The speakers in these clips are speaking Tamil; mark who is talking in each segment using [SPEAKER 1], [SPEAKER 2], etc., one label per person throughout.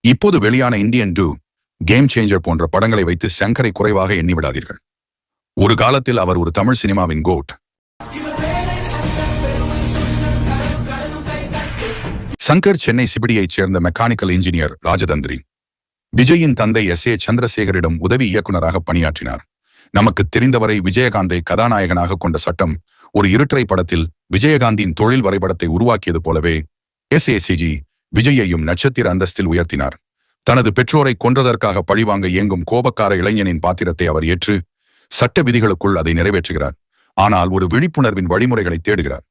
[SPEAKER 1] இப்போது வெளியான இந்தியன் 2, கேம் சேஞ்சர் போன்ற படங்களை வைத்து சங்கரை குறைவாக எண்ணிவிடாதீர்கள். ஒரு காலத்தில் அவர் ஒரு தமிழ் சினிமாவின் கோட். சங்கர் சென்னை சிபிடியைச் சேர்ந்த மெக்கானிக்கல் இன்ஜினியர், ராஜதந்திரி. விஜயின் தந்தை S.A. சந்திரசேகரிடம் உதவி இயக்குநராக பணியாற்றினார். நமக்கு தெரிந்தவரை விஜயகாந்தை கதாநாயகனாக கொண்ட சட்டம் ஒரு இருட்டறை படத்தில் விஜயகாந்தின் தொழில் வரைபடத்தை உருவாக்கியது போலவே SACG விஜயையும் நட்சத்திர அந்தஸ்தில் உயர்த்தினார். தனது பெற்றோரை கொன்றதற்காக பழிவாங்க இயங்கும் கோபக்கார இளைஞனின் பாத்திரத்தை அவர் ஏற்று சட்ட விதிகளுக்குள் அதை நிறைவேற்றுகிறார். ஆனால் ஒரு விழிப்புணர்வின் வழிமுறைகளை தேடுகிறார்.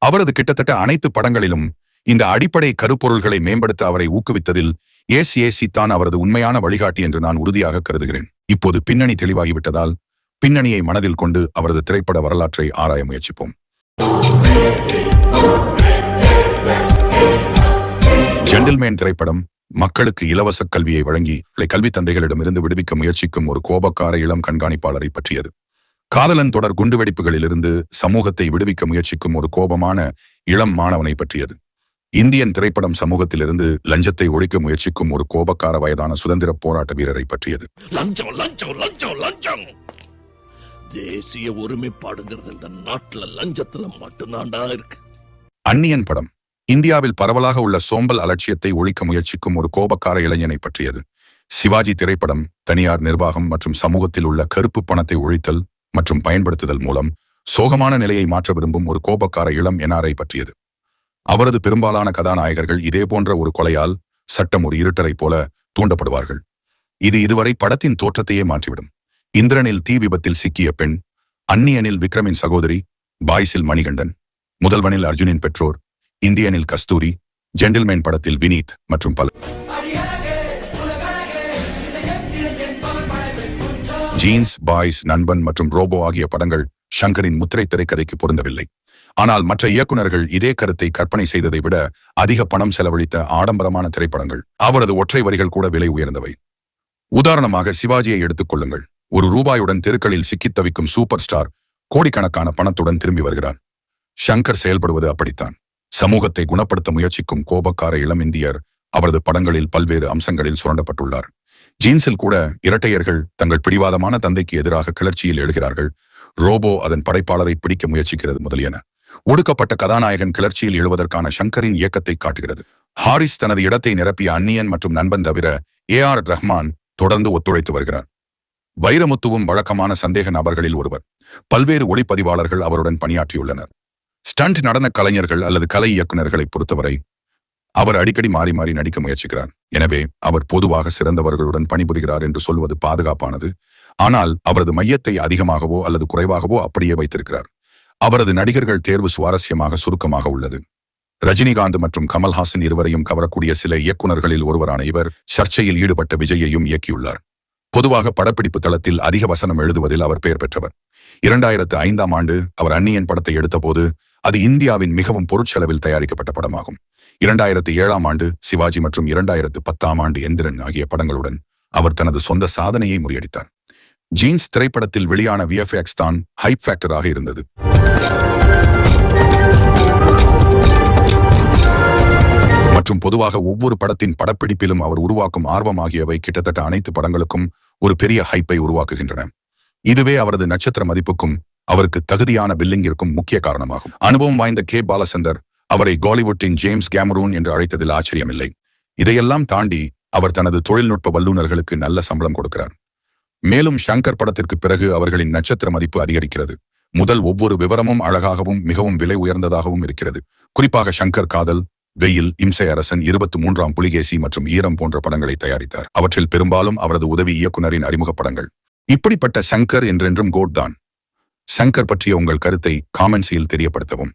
[SPEAKER 1] அவரது கிட்டத்தட்ட அனைத்து படங்களிலும் இந்த அடிப்படை கருப்பொருள்களை மேம்படுத்த அவரை ஊக்குவித்ததில் SAC தான் அவரது உண்மையான வழிகாட்டி என்று நான் உறுதியாக கருதுகிறேன். இப்போது பின்னணி தெளிவாகிவிட்டதால் பின்னணியை மனதில் கொண்டு அவரது திரைப்பட வரலாற்றை ஆராய முயற்சிப்போம். ஜென்டில்மேன் திரைப்படம் மக்களுக்கு இலவச கல்வியை வழங்கி கல்வி தந்தைகளிடமிருந்து விடுவிக்க முயற்சிக்கும் ஒரு கோபக்கார இளம் கண்காணிப்பாளரை பற்றியது. காதலன் தொடர் குண்டுவெடிப்புகளிலிருந்து சமூகத்தை விடுவிக்க முயற்சிக்கும் ஒரு கோபமான இளம் மாணவனை பற்றியது. இந்தியன் திரைப்படம் சமூகத்திலிருந்து லஞ்சத்தை ஒழிக்க முயற்சிக்கும் ஒரு கோபக்கார வயதான சுதந்திர போராட்ட வீரரை பற்றியது.
[SPEAKER 2] லஞ்சம் லஞ்சம் லஞ்சம் லஞ்சம். தேசிய ஒருமைப்பாடுங்கிறது இந்த நாட்டுல லஞ்சத்துல மட்டும்தான்டா இருக்கு.
[SPEAKER 1] அந்நியன் படம் இந்தியாவில் பரவலாக உள்ள சோம்பல் அலட்சியத்தை ஒழிக்க முயற்சிக்கும் ஒரு கோபக்கார இளைஞனை பற்றியது. சிவாஜி திரைப்படம் தனியார் நிர்வாகம் மற்றும் சமூகத்தில் உள்ள கருப்பு பணத்தை ஒழித்தல் மற்றும் பயன்படுத்துதல் மூலம் சோகமான நிலையை மாற்ற விரும்பும் ஒரு கோபக்கார இளம் NRI பற்றியது. அவரது பெரும்பாலான கதாநாயகர்கள் இதேபோன்ற ஒரு கொலையால் சட்டம் ஒரு இருட்டரை போல தூண்டப்படுவார்கள். இது இதுவரை படத்தின் தோற்றத்தையே மாற்றிவிடும். இந்திரனில் தீ விபத்தில் சிக்கிய பெண், அந்நியனில் விக்ரமின் சகோதரி, பாய்ஸில் மணிகண்டன், முதல்வனில் அர்ஜுனின் பெற்றோர், இந்தியனில் கஸ்தூரி, ஜென்டில்மேன் படத்தில் வினீத் மற்றும் பல. ஜீன்ஸ், பாய்ஸ், நண்பன் மற்றும் ரோபோ ஆகிய படங்கள் ஷங்கரின் முத்திரை திரைக்கதைக்கு பொருந்தவில்லை. ஆனால் மற்ற இயக்குநர்கள் இதே கருத்தை கற்பனை செய்ததை விட அதிக பணம் செலவழித்த ஆடம்பரமான திரைப்படங்கள். அவரது ஒற்றை வரிகள் கூட விலை உயர்ந்தவை. உதாரணமாக சிவாஜியை எடுத்துக் கொள்ளுங்கள். ₹1 தெருக்களில் சிக்கித் தவிக்கும் சூப்பர் ஸ்டார் கோடிக்கணக்கான பணத்துடன் திரும்பி வருகிறார். ஷங்கர் செயல்படுவது அப்படித்தான். சமூகத்தை குணப்படுத்த முயற்சிக்கும் கோபக்கார இளம் இந்தியர் அவரது படங்களில் பல்வேறு அம்சங்களில் சுரண்டப்பட்டுள்ளார். ஜீன்ஸில் கூட இரட்டையர்கள் தங்கள் பிடிவாதமான தந்தைக்கு எதிராக கிளர்ச்சியில் எழுகிறார்கள். ரோபோ அதன் படைப்பாளரை பிடிக்க முயற்சிக்கிறது முதலியன. ஒடுக்கப்பட்ட கதாநாயகன் கிளர்ச்சியில் எழுவதற்கான ஷங்கரின் இயக்கத்தை காட்டுகிறது. ஹாரிஸ் தனது இடத்தை நிரப்பிய அந்நியன் மற்றும் நண்பன் தவிர AR ரஹ்மான் தொடர்ந்து ஒத்துழைத்து வருகிறார். வைரமுத்துவும் வழக்கமான சந்தேக நபர்களில் ஒருவர். பல்வேறு ஒளிப்பதிவாளர்கள் அவருடன் பணியாற்றியுள்ளனர். ஸ்டண்ட் நடன கலைஞர்கள் அல்லது கலை இயக்குநர்களை பொறுத்தவரை அவர் அடிக்கடி மாறி மாறி நடிக்க முயற்சிக்கிறார். எனவே அவர் பொதுவாக சிறந்தவர்களுடன் பணிபுரிகிறார் என்று சொல்வது பாதுகாப்பானது. ஆனால் அவரது மையத்தை அதிகமாகவோ அல்லது குறைவாகவோ அப்படியே வைத்திருக்கிறார். அவரது நடிகர்கள் தேர்வு சுவாரஸ்யமாக சுருக்கமாக உள்ளது. ரஜினிகாந்த் மற்றும் கமல்ஹாசன் இருவரையும் கவரக்கூடிய சில இயக்குநர்களில் ஒருவரான இவர் சர்ச்சையில் ஈடுபட்ட விஜயையும் இயக்கியுள்ளார். பொதுவாக படப்பிடிப்பு தளத்தில் அதிக வசனம் எழுதுவதில் அவர் பெயர் பெற்றவர். 2005ஆம் ஆண்டு அவர் அந்நியன் படத்தை எடுத்தபோது அது இந்தியாவின் மிகவும் பொருட்செலவில் தயாரிக்கப்பட்ட படமாகும். 2007ஆம் ஆண்டு சிவாஜி மற்றும் 2010ஆம் ஆண்டு எந்திரன் ஆகிய படங்களுடன் அவர் தனது சொந்த சாதனையை முறியடித்தார். ஜீன்ஸ் திரைப்படத்தில் வெளியான VFX தான் ஹைப் ஃபேக்டராக இருந்தது. மற்றும் பொதுவாக ஒவ்வொரு படத்தின் படப்பிடிப்பிலும் அவர் உருவாக்கும் ஆர்வம் ஆகியவை கிட்டத்தட்ட அனைத்து படங்களுக்கும் ஒரு பெரிய ஹைப்பை உருவாக்குகின்றன. இதுவே அவரது நட்சத்திர மதிப்புக்கும் அவருக்கு தகுதியான பில்லிங்கிற்கும் முக்கிய காரணமாகும். அனுபவம் வாய்ந்த K. பாலச்சந்தர் அவரை காலிவுட்டின் ஜேம்ஸ் கேமரூன் என்று அழைத்ததில் ஆச்சரியமில்லை. இதையெல்லாம் தாண்டி அவர் தனது தொழில்நுட்ப வல்லுநர்களுக்கு நல்ல சம்பளம் கொடுக்கிறார். மேலும் ஷங்கர் படத்திற்கு பிறகு அவர்களின் நட்சத்திர மதிப்பு அதிகரிக்கிறது. முதல் ஒவ்வொரு விவரமும் அழகாகவும் மிகவும் விலை உயர்ந்ததாகவும் இருக்கிறது. குறிப்பாக ஷங்கர் காதல், வெயில், இம்சை அரசன், 23ஆம் புலிகேசி மற்றும் ஈரம் போன்ற படங்களை தயாரித்தார். அவற்றில் பெரும்பாலும் அவரது உதவி இயக்குனரின் அறிமுக படங்கள். இப்படிப்பட்ட ஷங்கர் என்றென்றும் கோட் தான். ஷங்கர் பற்றிய உங்கள் கருத்தை காமெண்ட்ஸில் தெரியப்படுத்தவும்.